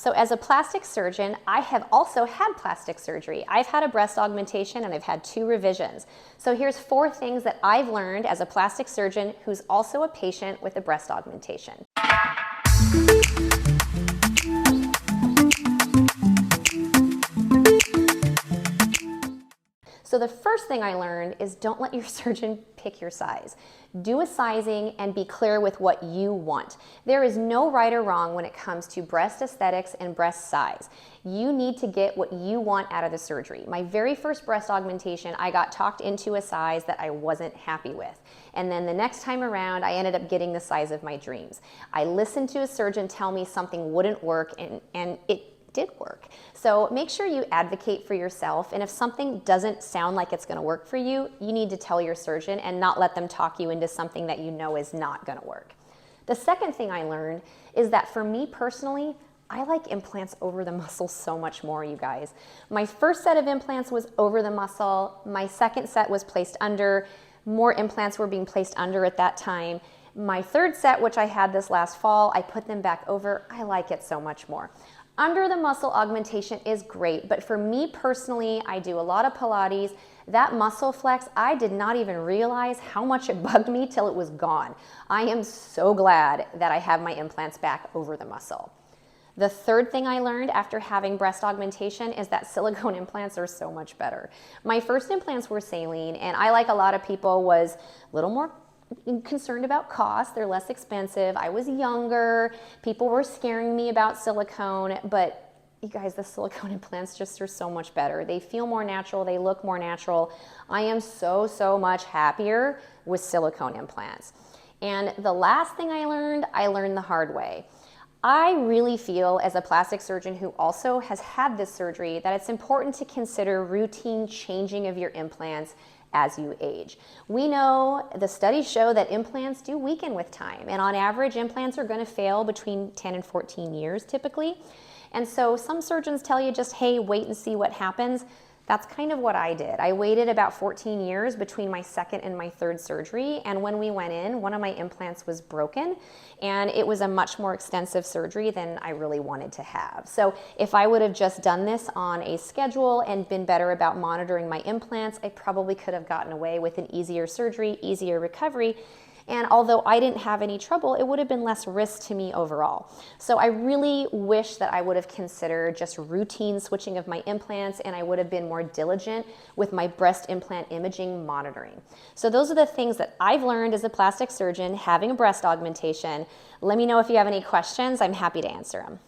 So as a plastic surgeon, I have also had plastic surgery. I've had a breast augmentation and I've had 2 revisions. So here's 4 things that I've learned as a plastic surgeon who's also a patient with a breast augmentation. So the first thing I learned is don't let your surgeon pick your size. Do a sizing and be clear with what you want. There is no right or wrong when it comes to breast aesthetics and breast size. You need to get what you want out of the surgery. My very first breast augmentation, I got talked into a size that I wasn't happy with. And then the next time around, I ended up getting the size of my dreams. I listened to a surgeon tell me something wouldn't work, and it did work. So make sure you advocate for yourself, and if something doesn't sound like it's going to work for you, you need to tell your surgeon and not let them talk you into something that you know is not going to work. The second thing I learned is that for me personally, I like implants over the muscle so much more, you guys. My first set of implants was over the muscle. My second set was placed under. More implants were being placed under at that time. My third set, which I had this last fall, I put them back over. I like it so much more. Under the muscle augmentation is great, but for me personally, I do a lot of Pilates. That muscle flex, I did not even realize how much it bugged me till it was gone. I am so glad that I have my implants back over the muscle. The third thing I learned after having breast augmentation is that silicone implants are so much better. My first implants were saline, and I, like a lot of people, was a little more concerned about cost. They're less expensive. I was younger. People were scaring me about silicone, but you guys, the silicone implants just are so much better. They feel more natural. They look more natural. I am so much happier with silicone implants. And the last thing I learned the hard way. I really feel, as a plastic surgeon who also has had this surgery, that it's important to consider routine changing of your implants as you age. We know the studies show that implants do weaken with time, and on average implants are going to fail between 10 and 14 years typically. And so some surgeons tell you just, hey, wait and see what happens. That's kind of what I did. I waited about 14 years between my second and my third surgery, and when we went in, one of my implants was broken, and it was a much more extensive surgery than I really wanted to have. So if I would have just done this on a schedule and been better about monitoring my implants, I probably could have gotten away with an easier surgery, easier recovery. And although I didn't have any trouble, it would have been less risk to me overall. So I really wish that I would have considered just routine switching of my implants, and I would have been more diligent with my breast implant imaging monitoring. So those are the things that I've learned as a plastic surgeon having a breast augmentation. Let me know if you have any questions. I'm happy to answer them.